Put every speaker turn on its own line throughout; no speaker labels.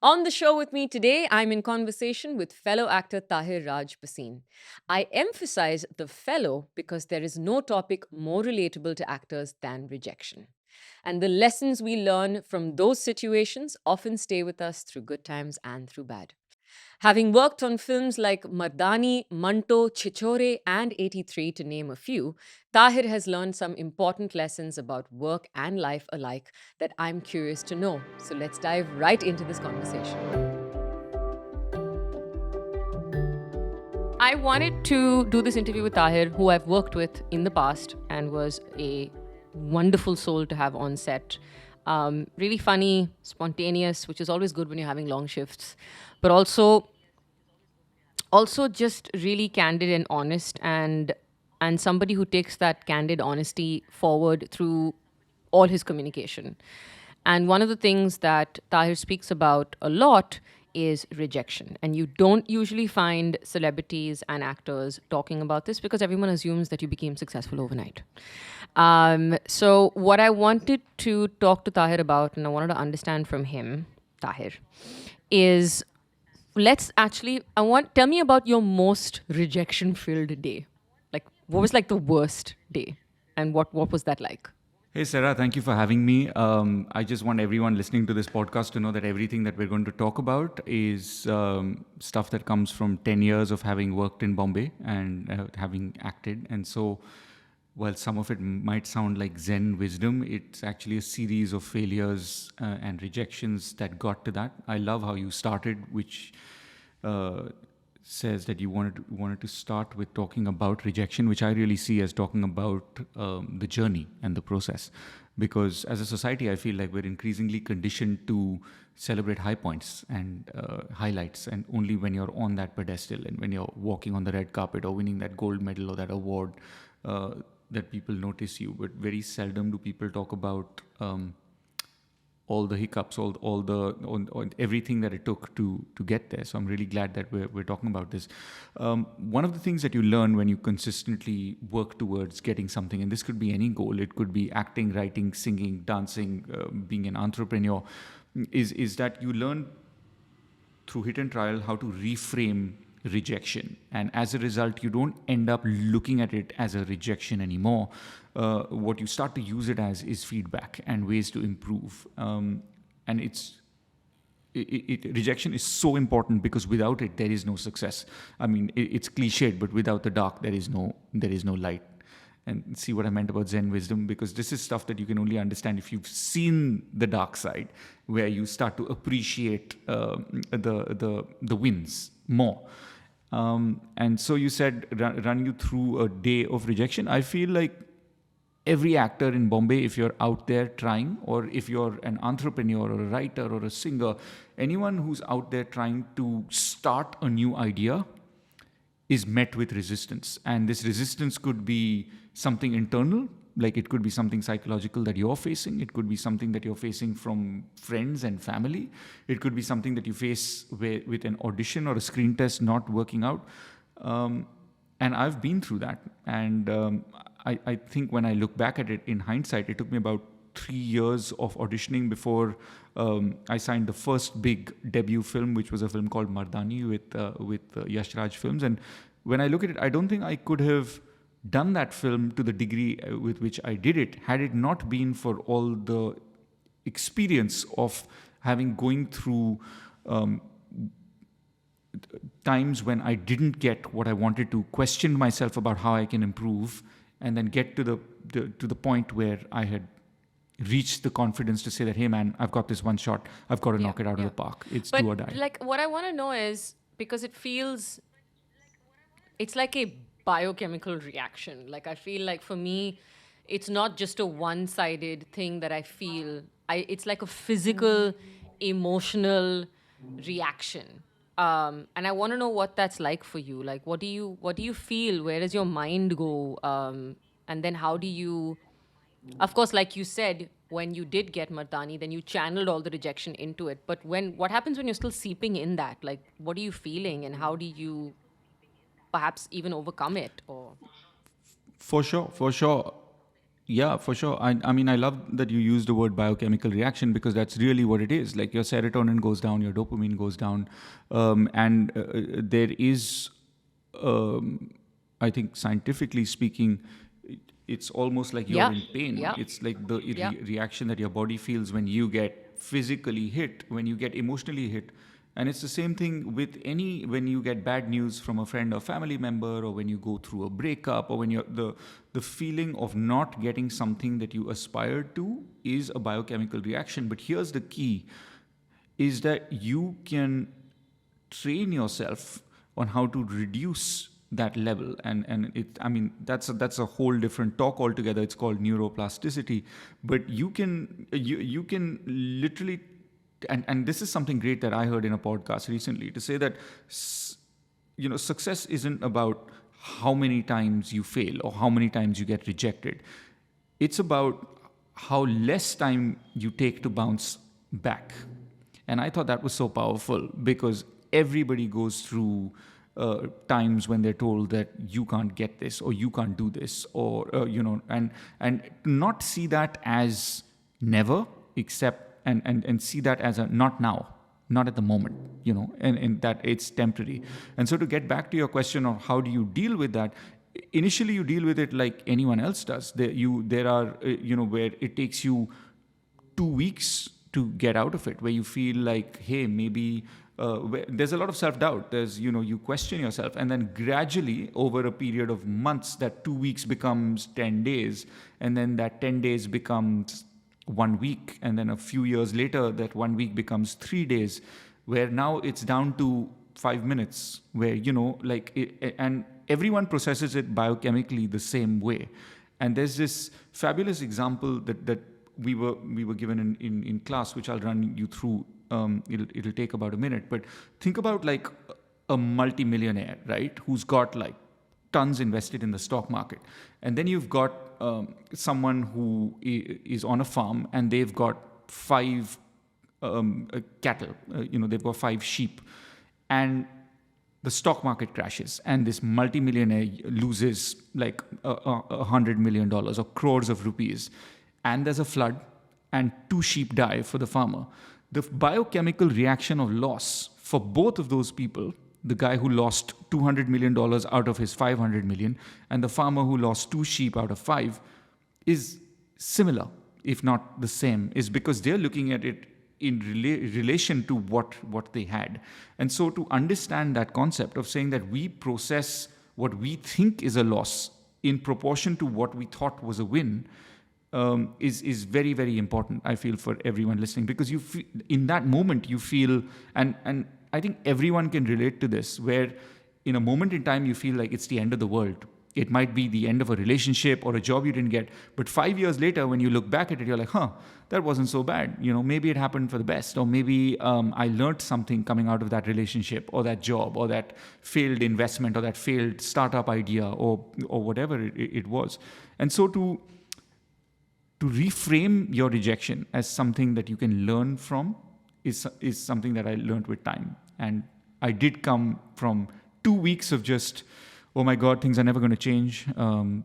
On the show with me today, I'm in conversation with fellow actor Tahir Raj Bhasin. I emphasize the fellow because there is no topic more relatable to actors than rejection. And the lessons we learn from those situations often stay with us through good times and through bad. Having worked on films like Mardani, Manto, Chichore, and 83, to name a few, Tahir has learned some important lessons about work and life alike that I'm curious to know. So let's dive right into this conversation. I wanted to do this interview with Tahir, who I've worked with in the past and was a wonderful soul to have on set. Really funny, spontaneous, which is always good when you're having long shifts, but also just really candid and honest, and somebody who takes that candid honesty forward through all his communication. And one of the things that Tahir speaks about a lot is rejection. And you don't usually find celebrities and actors talking about this because everyone assumes that you became successful overnight. So, what I wanted to talk to Tahir about, and I wanted to understand from him, Tahir, is tell me about your most rejection filled day. Like, what was like the worst day? And what was that like?
Hey, Sarah, thank you for having me. I just want everyone listening to this podcast to know that everything that we're going to talk about is stuff that comes from 10 years of having worked in Bombay and having acted. And so, while some of it might sound like Zen wisdom, it's actually a series of failures and rejections that got to that. I love how you started, which uh, says that you wanted to start with talking about rejection, which I really see as talking about the journey and the process. Because as a society, I feel like we're increasingly conditioned to celebrate high points and highlights, and only when you're on that pedestal and when you're walking on the red carpet or winning that gold medal or that award, that people notice you. But very seldom do people talk about all the hiccups, all everything that it took to get there. So I'm really glad that we're talking about this. One of the things that you learn when you consistently work towards getting something, and this could be any goal, it could be acting, writing, singing, dancing, being an entrepreneur, is that you learn through hit and trial how to reframe rejection, and as a result you don't end up looking at it as a rejection anymore. What you start to use it as is feedback and ways to improve. And rejection is so important because without it there is no success. I mean, it's cliched, but without the dark there is no light. And see what I meant about Zen wisdom, because this is stuff that you can only understand if you've seen the dark side, where you start to appreciate the wins more. And so you said run you through a day of rejection. I feel like every actor in Bombay, if you're out there trying, or if you're an entrepreneur or a writer or a singer, anyone who's out there trying to start a new idea is met with resistance. And this resistance could be something internal, like it could be something psychological that you're facing. It could be something that you're facing from friends and family. It could be something that you face with an audition or a screen test not working out. And I've been through that. And I think when I look back at it in hindsight, it took me about 3 years of auditioning before I signed the first big debut film, which was a film called Mardani with Yash Raj Films. And when I look at it, I don't think I could have done that film to the degree with which I did it had it not been for all the experience of going through times when I didn't get what I wanted to, questioned myself about how I can improve, and then get to the point where I had reached the confidence to say that, hey man, I've got this one shot, I've got to knock it out of the park. It's
But
do or die.
like, what I want to know is, because it's like a biochemical reaction. Like, I feel like for me, it's not just a one-sided thing that I feel. It's like a physical, emotional reaction. And I want to know what that's like for you. Like, what do you feel? Where does your mind go? And then how do you, of course, like you said, when you did get Mardani, then you channeled all the rejection into it. But what happens when you're still seeping in that? Like, what are you feeling, and how do you perhaps even overcome it? Or
For sure. Yeah, for sure. I mean, I love that you use the word biochemical reaction because that's really what it is. Like your serotonin goes down, your dopamine goes down, and there is, um, I think, scientifically speaking, it's almost like you're
Yeah,
in pain.
yeah,
It's like the
yeah.
reaction that your body feels when you get physically hit, when you get emotionally hit. And it's the same thing with any when you get bad news from a friend or family member, or when you go through a breakup, or when you're the feeling of not getting something that you aspired to is a biochemical reaction. But here's the key: is that you can train yourself on how to reduce that level. And it, I mean, that's a whole different talk altogether. It's called neuroplasticity. But you can literally, and this is something great that I heard in a podcast recently, to say that success isn't about how many times you fail or how many times you get rejected. It's about how less time you take to bounce back. And I thought that was so powerful because everybody goes through times when they're told that you can't get this or you can't do this, or and not see that as never, except and see that as a not now, not at the moment, and that it's temporary. And so to get back to your question of how do you deal with that, initially you deal with it like anyone else does. There are where it takes you 2 weeks to get out of it, where you feel like, hey, maybe there's a lot of self-doubt. There's, you question yourself, and then gradually over a period of months, that 2 weeks becomes 10 days, and then that 10 days becomes 1 week, and then a few years later that 1 week becomes 3 days, where now it's down to 5 minutes, where and everyone processes it biochemically the same way. And there's this fabulous example that we were given in class, which I'll run you through. It'll take about a minute, but think about like a multimillionaire, right, who's got like tons invested in the stock market, and then you've got someone who is on a farm, and they've got five cattle. They've got five sheep, and the stock market crashes, and this multimillionaire loses like $100 million or crores of rupees, and there's a flood, and two sheep die for the farmer. The biochemical reaction of loss for both of those people, the guy who lost $200 million out of his 500 million, and the farmer who lost two sheep out of five, is similar, if not the same, is because they're looking at it in relation to what they had. And so to understand that concept of saying that we process what we think is a loss in proportion to what we thought was a win, is very, very important, I feel, for everyone listening, because you feel, in that moment you feel, and I think everyone can relate to this, where in a moment in time you feel like it's the end of the world. It might be the end of a relationship or a job you didn't get, but 5 years later when you look back at it, you're like, that wasn't so bad. Maybe it happened for the best, or maybe I learned something coming out of that relationship or that job or that failed investment or that failed startup idea, or whatever it was. And so to reframe your rejection as something that you can learn from is something that I learned with time. And I did come from 2 weeks of just, oh my God, things are never going to change.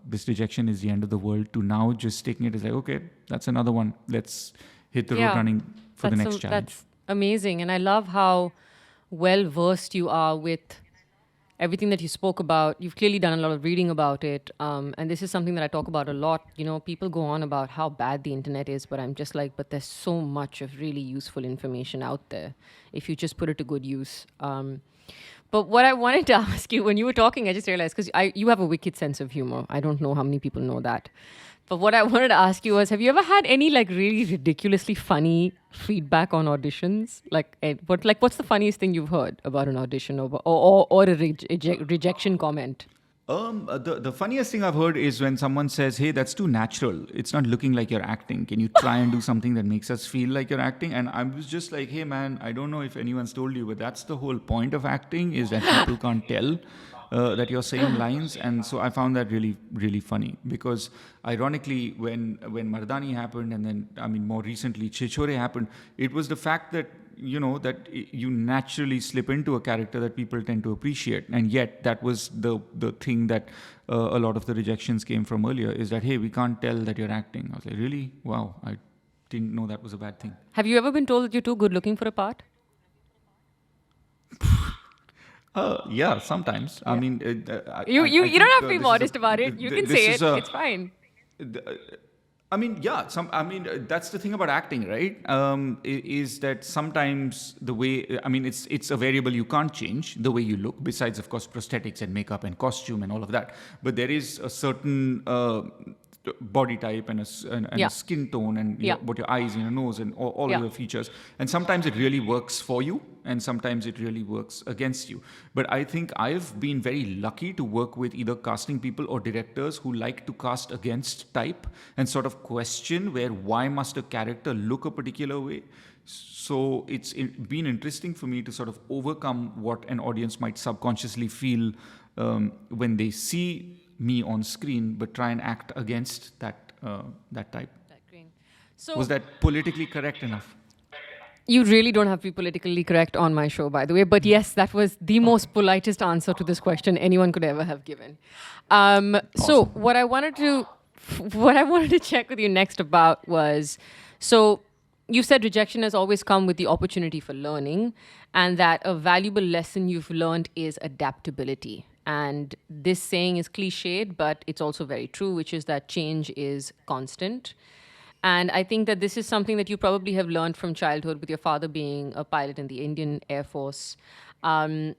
This rejection is the end of the world, to now just taking it as like, okay, that's another one. Let's hit the road running for the next challenge.
That's amazing. And I love how well versed you are with everything that you spoke about. You've clearly done a lot of reading about it. And this is something that I talk about a lot. People go on about how bad the internet is, but I'm just like, but there's so much of really useful information out there if you just put it to good use. But what I wanted to ask you, when you were talking, I just realized, because you have a wicked sense of humor. I don't know how many people know that. But what I wanted to ask you was, have you ever had any like really ridiculously funny feedback on auditions? What's the funniest thing you've heard about an audition, or a rejection comment?
The funniest thing I've heard is when someone says, "Hey, that's too natural. It's not looking like you're acting. Can you try and do something that makes us feel like you're acting?" And I was just like, "Hey, man, I don't know if anyone's told you, but that's the whole point of acting, is that people can't tell that you're saying lines." And so I found that really, really funny, because ironically, when Mardani happened, and then more recently Chichore happened, it was the fact that you naturally slip into a character that people tend to appreciate. And yet that was the thing that a lot of the rejections came from earlier, is that, hey, we can't tell that you're acting. I was like, really? Wow, I didn't know that was a bad thing.
Have you ever been told that you're too good looking for a part?
Yeah, sometimes. I
Yeah.
mean, I
You don't
think
have to be
this is a
modest about it. You can
this
say
is
it.
a
It's fine.
I mean, yeah. That's the thing about acting, right? Is that sometimes the way, I mean, it's a variable you can't change, the way you look. Besides, of course, prosthetics and makeup and costume and all of that. But there is a certain body type and and
Yeah.
a skin tone and
Yeah.
what your eyes and your nose and all of
Yeah.
your features. And sometimes it really works for you, and sometimes it really works against you. But I think I've been very lucky to work with either casting people or directors who like to cast against type and sort of question why must a character look a particular way. So it's been interesting for me to sort of overcome what an audience might subconsciously feel when they see me on screen, but try and act against that type.
That green. So
Was that politically correct enough?
you really don't have to be politically correct on my show, by the way. But yes, that was the most politest answer to this question anyone could ever have given. So
Awesome.
what I wanted to check with you next about was, so you said rejection has always come with the opportunity for learning, and that a valuable lesson you've learned is adaptability. And this saying is cliched, but it's also very true, which is that change is constant. And I think that this is something that you probably have learned from childhood, with your father being a pilot in the Indian Air Force. And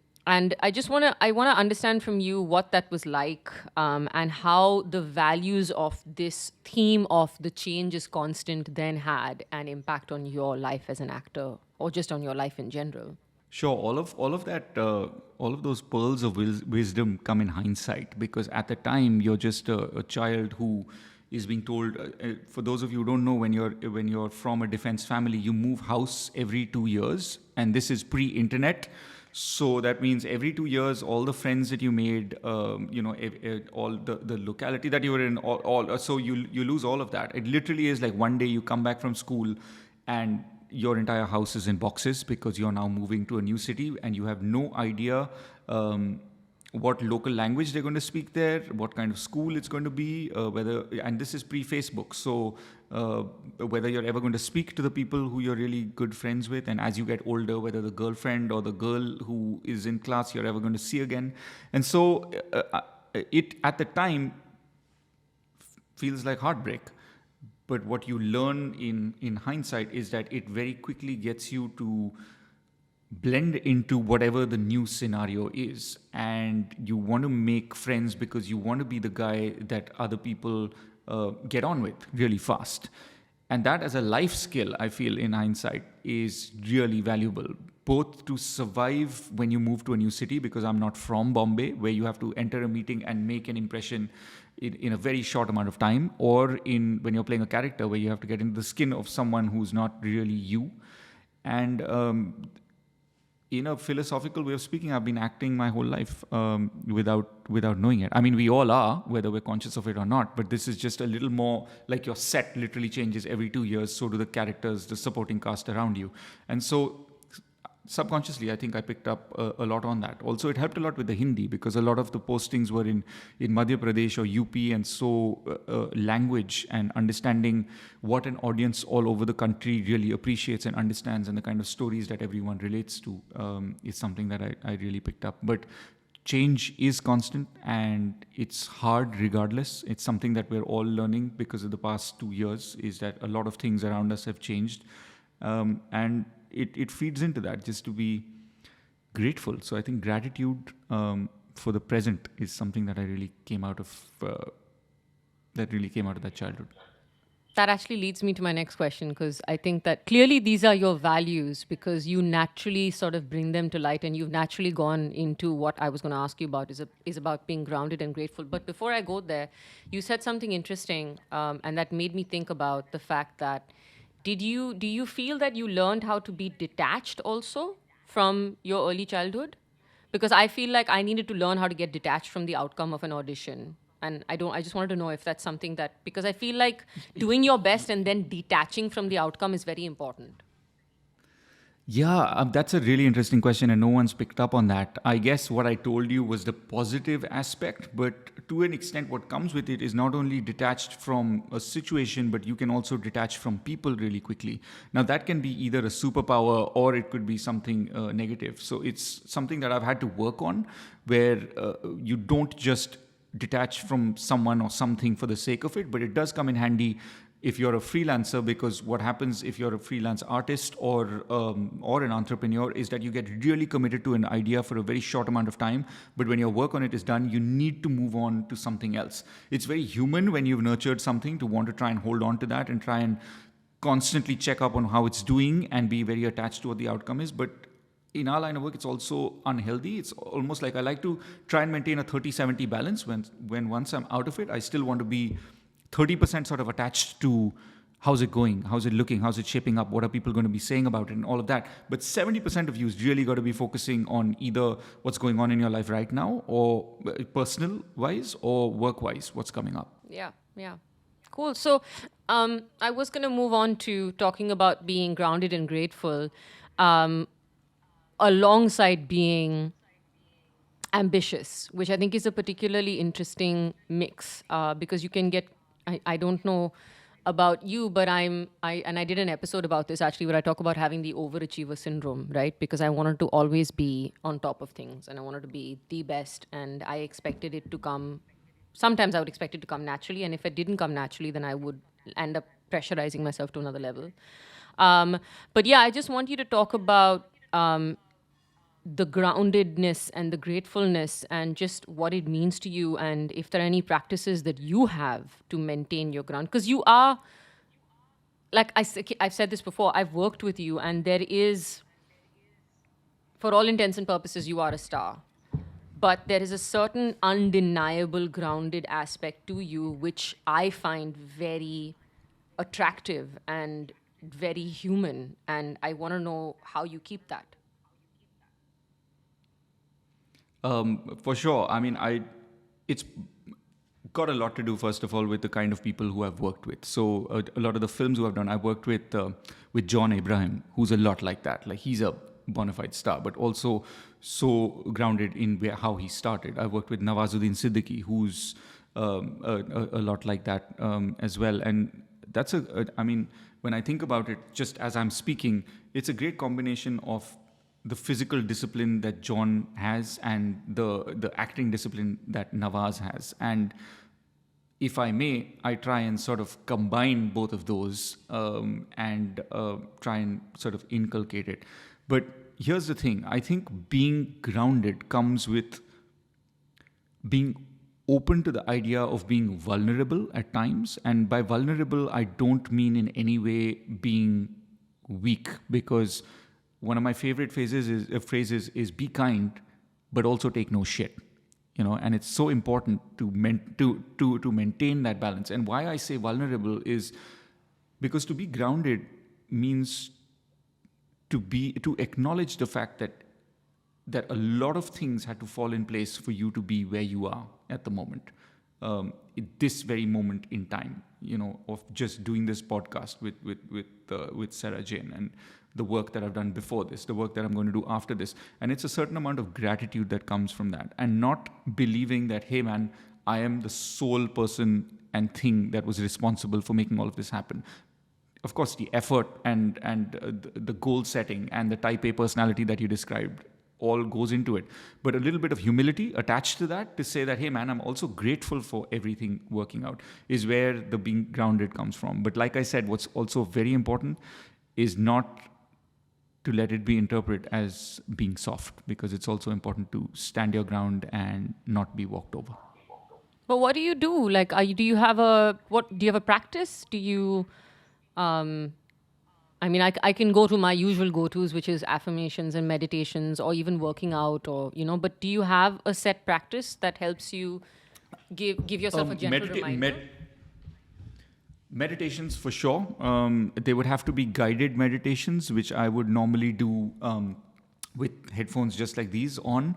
I want to understand from you what that was like, and how the values of this theme of the change is constant then had an impact on your life as an actor, or just on your life in general.
Sure, all of that, all of those pearls of wisdom come in hindsight, because at the time you're just a child who is being told. For those of you who don't know, when you're from a defense family, you move house every 2 years, and this is pre-internet. So that means every 2 years, all the friends that you made, all the locality that you were in, so you lose all of that. It literally is like one day you come back from school, and your entire house is in boxes, because you're now moving to a new city and you have no idea what local language they're going to speak there, what kind of school it's going to be, and this is pre-Facebook, so whether you're ever going to speak to the people who you're really good friends with, and as you get older, whether the girlfriend or the girl who is in class you're ever going to see again. And so it at the time feels like heartbreak. But what you learn in hindsight is that it very quickly gets you to blend into whatever the new scenario is. And you want to make friends because you want to be the guy that other people get on with really fast. And that, as a life skill, I feel in hindsight, is really valuable, both to survive when you move to a new city, because I'm not from Bombay, where you have to enter a meeting and make an impression in a very short amount of time, or when you're playing a character where you have to get into the skin of someone who's not really you. And in a philosophical way of speaking, I've been acting my whole life without knowing it. I mean, we all are, whether we're conscious of it or not. But this is just a little more like your set literally changes every 2 years. So do the characters, the supporting cast around you. And so subconsciously, I think I picked up a lot on that. Also, it helped a lot with the Hindi, because a lot of the postings were in Madhya Pradesh or UP, and so language and understanding what an audience all over the country really appreciates and understands, and the kind of stories that everyone relates to, is something that I really picked up. But change is constant, and it's hard regardless. It's something that we're all learning because of the past 2 years, is that a lot of things around us have changed. And it feeds into that, just to be grateful. So I think gratitude for the present is something that I really came out of that childhood.
That actually leads me to my next question, because I think that clearly these are your values, because you naturally sort of bring them to light, and you've naturally gone into what I was going to ask you about, is about being grounded and grateful. But before I go there, you said something interesting, and that made me think about the fact that do you feel that you learned how to be detached also from your early childhood? Because I feel like I needed to learn how to get detached from the outcome of an audition. And I just wanted to know if that's something that, because I feel like doing your best and then detaching from the outcome is very important.
Yeah, that's a really interesting question, and no one's picked up on that. I guess what I told you was the positive aspect, but to an extent, what comes with it is not only detached from a situation, but you can also detach from people really quickly. Now, that can be either a superpower or it could be something negative. So, it's something that I've had to work on where you don't just detach from someone or something for the sake of it, but it does come in handy if you're a freelancer, because what happens if you're a freelance artist or an entrepreneur is that you get really committed to an idea for a very short amount of time, but when your work on it is done, you need to move on to something else. It's very human when you've nurtured something to want to try and hold on to that and try and constantly check up on how it's doing and be very attached to what the outcome is. But in our line of work, it's also unhealthy. It's almost like I like to try and maintain a 30-70 balance. When once I'm out of it, I still want to be 30% sort of attached to how's it going, how's it looking, how's it shaping up, what are people going to be saying about it, and all of that. But 70% of you is really got to be focusing on either what's going on in your life right now, or personal wise, or work wise, what's coming up.
Yeah, yeah. Cool. So I was going to move on to talking about being grounded and grateful um, alongside being ambitious, which I think is a particularly interesting mix because you can get, I don't know about you, but I did an episode about this actually where I talk about having the overachiever syndrome, right? Because I wanted to always be on top of things and I wanted to be the best and I expected it to come. Sometimes I would expect it to come naturally, and if it didn't come naturally, then I would end up pressurizing myself to another level. But yeah, I just want you to talk about the groundedness and the gratefulness and just what it means to you, and if there are any practices that you have to maintain your ground. Because you are, like I've said this before, I've worked with you, and there is, for all intents and purposes, you are a star. But there is a certain undeniable grounded aspect to you, which I find very attractive and very human. And I want to know how you keep that.
For sure. I mean, it's got a lot to do, first of all, with the kind of people who I've worked with. So a lot of the films who I've done, I've worked with John Abraham, who's a lot like that. Like he's a bona fide star, but also so grounded in how he started. I've worked with Nawazuddin Siddiqui, who's a lot like that as well. And that's I mean, when I think about it, just as I'm speaking, it's a great combination of the physical discipline that John has and the acting discipline that Nawaz has. And if I may, I try and sort of combine both of those and try and sort of inculcate it. But here's the thing, I think being grounded comes with being open to the idea of being vulnerable at times. And by vulnerable, I don't mean in any way being weak, because one of my favorite phrases is be kind, but also take no shit. You know, and it's so important to maintain that balance. And why I say vulnerable is because to be grounded means to acknowledge the fact that a lot of things had to fall in place for you to be where you are at the moment, at this very moment in time. You know, of just doing this podcast with Sarah Jane, and the work that I've done before this, the work that I'm going to do after this. And it's a certain amount of gratitude that comes from that, and not believing that, hey man, I am the sole person and thing that was responsible for making all of this happen. Of course, the effort and the goal setting and the type A personality that you described all goes into it. But a little bit of humility attached to that to say that, hey man, I'm also grateful for everything working out, is where the being grounded comes from. But like I said, what's also very important is not to let it be interpreted as being soft, because it's also important to stand your ground and not be walked over.
But what do you do? Like, do you have a practice? Do you, I mean, I can go to my usual go-tos, which is affirmations and meditations, or even working out, or, but do you have a set practice that helps you give yourself a gentle reminder?
Meditations for sure. They would have to be guided meditations, which I would normally do with headphones just like these on.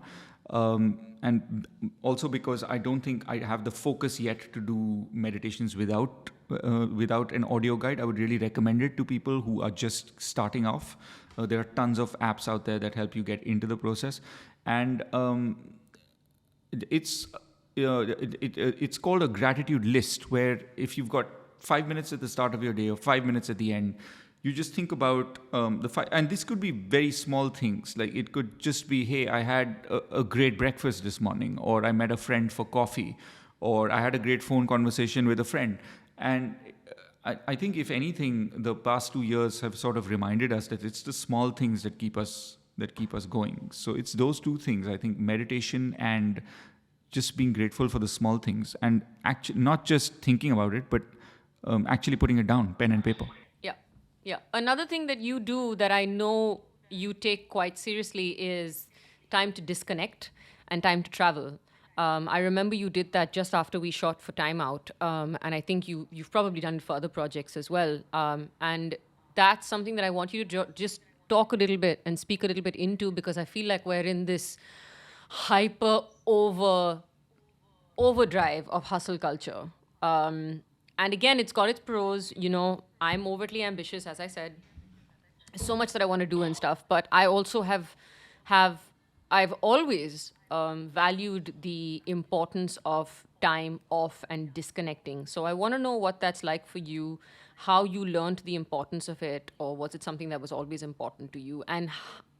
And also because I don't think I have the focus yet to do meditations without an audio guide. I would really recommend it to people who are just starting off. There are tons of apps out there that help you get into the process, and it's it's called a gratitude list, where if you've got 5 minutes at the start of your day or 5 minutes at the end, you just think about and this could be very small things. Like it could just be, hey, I had a great breakfast this morning, or I met a friend for coffee, or I had a great phone conversation with a friend. And I think if anything, the past 2 years have sort of reminded us that it's the small things that keep us going. So it's those two things, I think: meditation and just being grateful for the small things, and actually not just thinking about it, but actually putting it down, pen and paper.
Yeah. Yeah. Another thing that you do that I know you take quite seriously is time to disconnect and time to travel. I remember you did that just after we shot for Timeout, and I think you've probably done it for other projects as well. And that's something that I want you to just talk a little bit and speak a little bit into, because I feel like we're in this hyper overdrive of hustle culture. And again, it's got its pros. I'm overtly ambitious, as I said, so much that I want to do and stuff. But I also have I've always valued the importance of time off and disconnecting. So I want to know what that's like for you, how you learned the importance of it, or was it something that was always important to you? And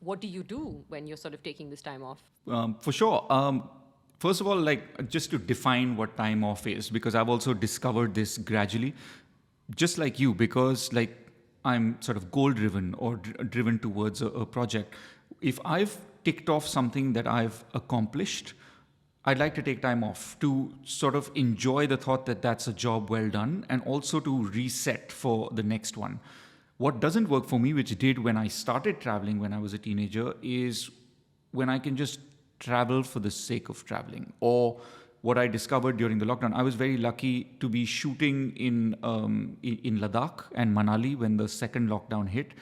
what do you do when you're sort of taking this time off?
For sure. First of all, like, just to define what time off is, because I've also discovered this gradually, just like you, because like I'm sort of goal driven or driven towards a project. If I've ticked off something that I've accomplished, I'd like to take time off to sort of enjoy the thought that that's a job well done, and also to reset for the next one. What doesn't work for me, which did when I started traveling when I was a teenager, is when I can just travel for the sake of traveling. Or what I discovered during the lockdown, I was very lucky to be shooting in Ladakh and Manali when the second lockdown hit.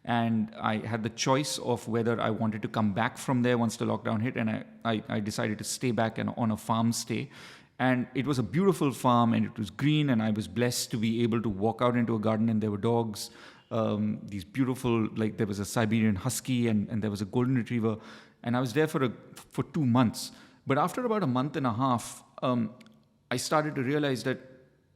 And I had the choice of whether I wanted to come back from there once the lockdown hit, and I decided to stay back on a farm stay. And it was a beautiful farm, and it was green, and I was blessed to be able to walk out into a garden, and there were dogs, these beautiful, like there was a Siberian husky, and there was a golden retriever. And I was there for 2 months. But after about a month and a half, I started to realize that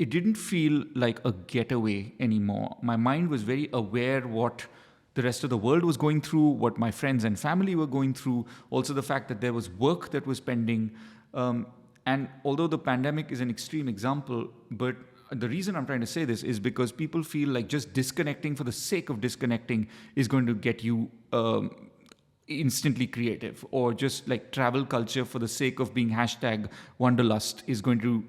it didn't feel like a getaway anymore. My mind was very aware what the rest of the world was going through, what my friends and family were going through, also the fact that there was work that was pending. And although the pandemic is an extreme example, but the reason I'm trying to say this is because people feel like just disconnecting for the sake of disconnecting is going to get you instantly creative, or just like travel culture for the sake of being hashtag wanderlust is going to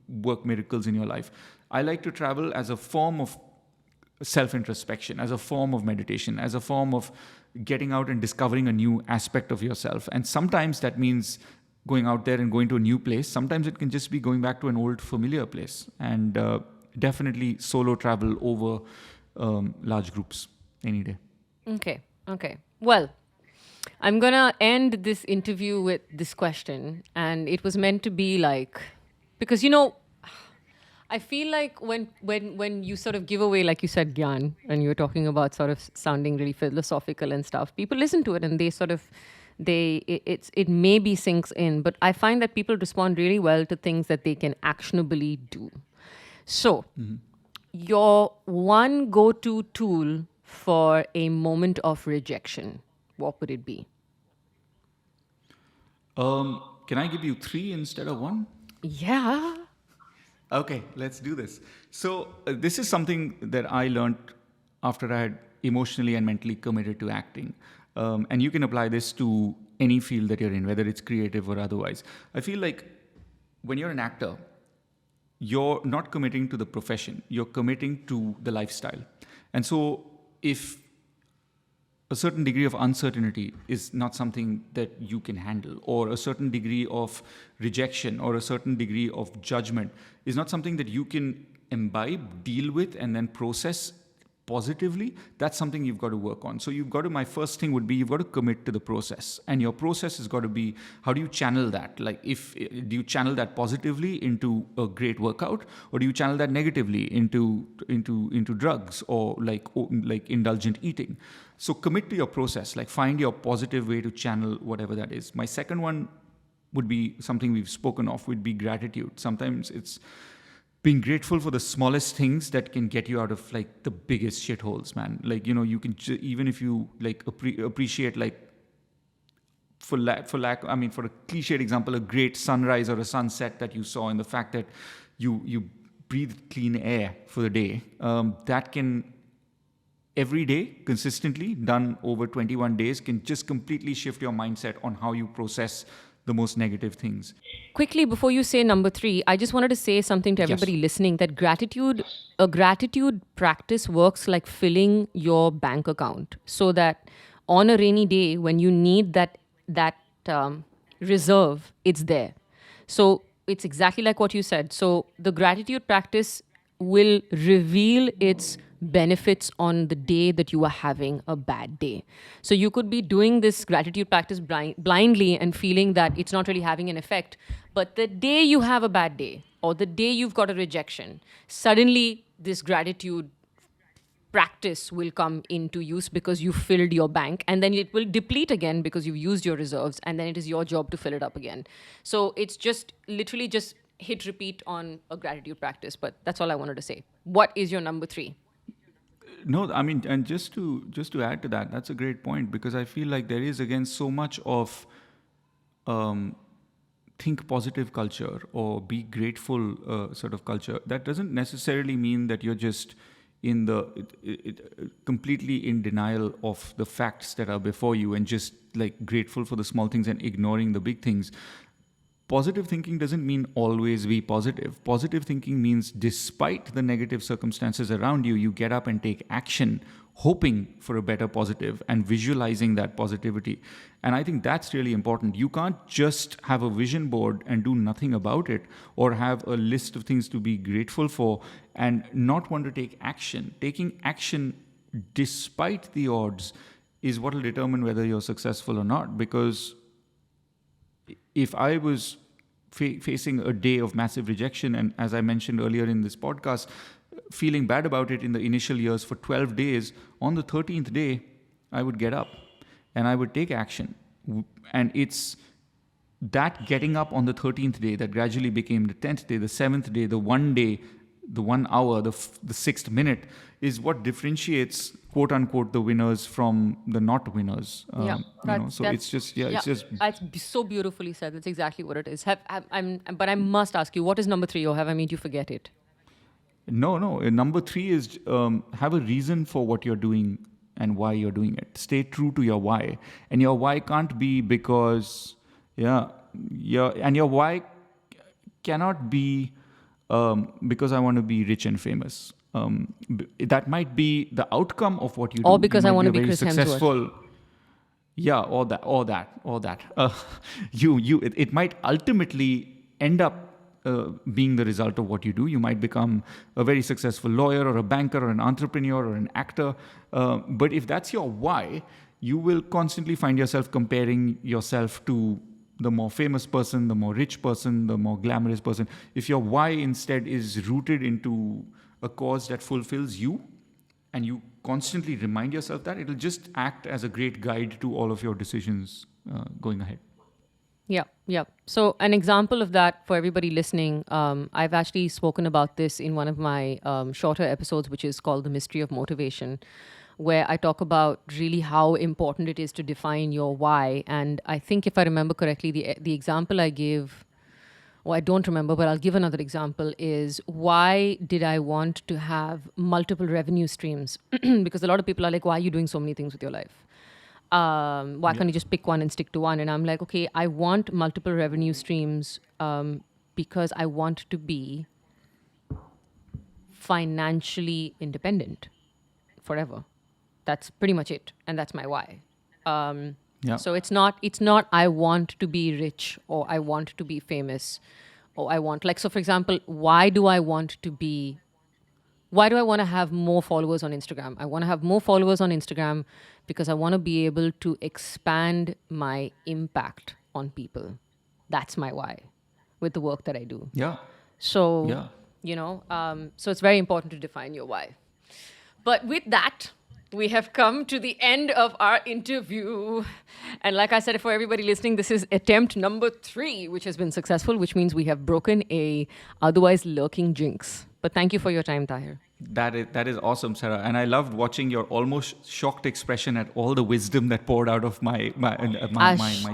work miracles in your life. I like to travel as a form of self-introspection, as a form of meditation, as a form of getting out and discovering a new aspect of yourself. And sometimes that means going out there and going to a new place. Sometimes it can just be going back to an old familiar place. And definitely solo travel over large groups any day.
Okay. Well, I'm going to end this interview with this question. And it was meant to be like, because, I feel like when you sort of give away, like you said, Gyan, and you were talking about sort of sounding really philosophical and stuff, people listen to it and they sort of, it maybe sinks in. But I find that people respond really well to things that they can actionably do. So, your one go-to tool for a moment of rejection, what would it be?
Can I give you 3 instead of 1?
Yeah.
Okay, let's do this. So, this is something that I learned after I had emotionally and mentally committed to acting. And you can apply this to any field that you're in, whether it's creative or otherwise. I feel like when you're an actor, you're not committing to the profession, you're committing to the lifestyle. And so, if a certain degree of uncertainty is not something that you can handle, or a certain degree of rejection or a certain degree of judgment is not something that you can imbibe, deal with, and then process positively, that's something you've got to work on. So my first thing would be, you've got to commit to the process, and your process has got to be, how do you channel that? Like, do you channel that positively into a great workout, or do you channel that negatively into drugs, or like indulgent eating? So commit to your process, like find your positive way to channel whatever that is. My second one would be something we've spoken of, would be gratitude. Sometimes it's being grateful for the smallest things that can get you out of like the biggest shitholes, man. Like, you can even if you like appreciate, like, for lack, I mean, for a cliched example, a great sunrise or a sunset that you saw, and the fact that you breathed clean air for the day, that can, every day consistently done over 21 days, can just completely shift your mindset on how you process the most negative things.
Quickly, before you say number 3, I just wanted to say something to
Yes.
everybody listening, that a gratitude practice works like filling your bank account, so that on a rainy day when you need that reserve, it's there. So it's exactly like what you said. So the gratitude practice will reveal its benefits on the day that you are having a bad day. So you could be doing this gratitude practice blindly and feeling that it's not really having an effect. But the day you have a bad day, or the day you've got a rejection, suddenly this gratitude practice will come into use because you filled your bank, and then it will deplete again because you've used your reserves, and then it is your job to fill it up again. So it's just literally just hit repeat on a gratitude practice. But that's all I wanted to say. What is your number 3?
No, I mean, and just to add to that, that's a great point, because I feel like there is again so much of um, think positive culture or be grateful sort of culture. That doesn't necessarily mean that you're just in the completely in denial of the facts that are before you, and just like grateful for the small things and ignoring the big things. Positive thinking doesn't mean always be positive. Positive thinking means, despite the negative circumstances around you, you get up and take action, hoping for a better positive and visualizing that positivity. And I think that's really important. You can't just have a vision board and do nothing about it, or have a list of things to be grateful for and not want to take action. Taking action despite the odds is what will determine whether you're successful or not. Because if I was facing a day of massive rejection, and as I mentioned earlier in this podcast, feeling bad about it in the initial years for 12 days, on the 13th day, I would get up and I would take action. And it's that getting up on the 13th day that gradually became the 10th day, the 7th day, the 1 day, the 1 hour, the 6th minute, is what differentiates, quote unquote, the winners from the not winners. So it's just, it's just.
That's so beautifully said. That's exactly what it is. But I must ask you, what is number 3, or have I made you forget it?
No. Number 3 is, have a reason for what you're doing and why you're doing it. Stay true to your why. And your why can't be because, and your why cannot be because I want to be rich and famous. That might be the outcome of what you do.
Or because I want to
be
be
very
Chris
successful.
Hemsworth.
Yeah, or that. It might ultimately end up being the result of what you do. You might become a very successful lawyer, or a banker, or an entrepreneur, or an actor. But if that's your why, you will constantly find yourself comparing yourself to the more famous person, the more rich person, the more glamorous person. If your why instead is rooted into a cause that fulfills you, and you constantly remind yourself that, it'll just act as a great guide to all of your decisions going ahead.
Yeah. So an example of that for everybody listening, I've actually spoken about this in one of my shorter episodes, which is called The Mystery of Motivation, where I talk about really how important it is to define your why. And I think, if I remember correctly, the example I gave, or I don't remember, but I'll give another example, is, why did I want to have multiple revenue streams? Because a lot of people are like, why are you doing so many things with your life? Why can't you just pick one and stick to one? And I'm like, okay, I want multiple revenue streams because I want to be financially independent forever. That's pretty much it. And that's my why. So it's not I want to be rich, or I want to be famous, or I want, like, so for example, why do I want to be Why do I want to have more followers on Instagram? I want to have more followers on Instagram because I want to be able to expand my impact on people. That's my why with the work that I do.
Yeah.
So,
Yeah.
so it's very important to define your why. But with that, we have come to the end of our interview. And like I said, for everybody listening, this is attempt number 3, which has been successful, which means we have broken a otherwise lurking jinx. But thank you for your time, Tahir.
That is awesome, Sarah. And I loved watching your almost shocked expression at all the wisdom that poured out of my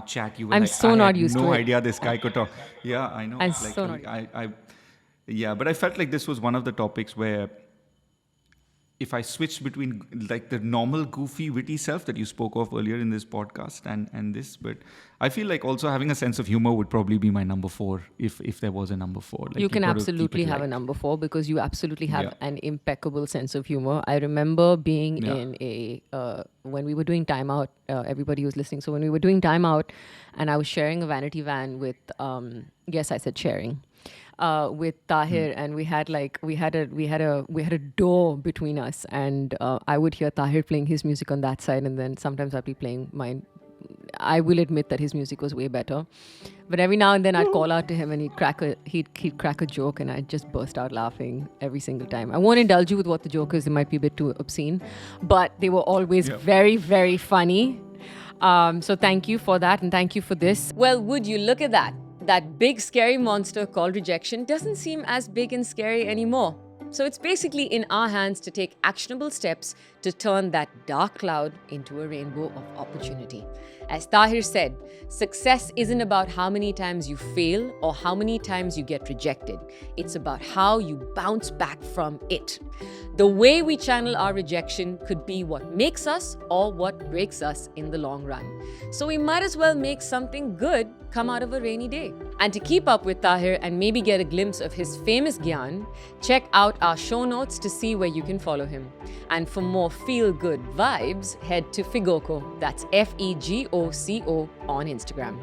chat. You were
I'm
like,
so
I
not
had
used
no
to it.
idea this guy could talk. Yeah, I know.
I'm
Like,
so not
yeah, but I felt like this was one of the topics where if I switched between like the normal goofy witty self that you spoke of earlier in this podcast and this, but I feel like also having a sense of humor would probably be my number 4 if there was a number 4. Like
you can
gotta keep
absolutely
it
have a
light.
number 4 because you absolutely have
Yeah.
an impeccable sense of humor. I remember being
Yeah.
in when we were doing timeout, everybody who's listening. So when we were doing timeout and I was sharing a vanity van with, yes, I said sharing, with Tahir, and we had a door between us, and I would hear Tahir playing his music on that side, and then sometimes I'd be playing mine. I will admit that his music was way better, but every now and then I'd call out to him, and he'd crack a joke, and I'd just burst out laughing every single time. I won't indulge you with what the joke is; it might be a bit too obscene, but they were always very, very funny. So thank you for that, and thank you for this. Well, would you look at that? That big scary monster called rejection doesn't seem as big and scary anymore. So it's basically in our hands to take actionable steps to turn that dark cloud into a rainbow of opportunity. As Tahir said, success isn't about how many times you fail or how many times you get rejected. It's about how you bounce back from it. The way we channel our rejection could be what makes us or what breaks us in the long run. So we might as well make something good come out of a rainy day. And to keep up with Tahir and maybe get a glimpse of his famous gyan, check out our show notes to see where you can follow him. And for more feel-good vibes, head to Figoco, that's Fegoco on Instagram.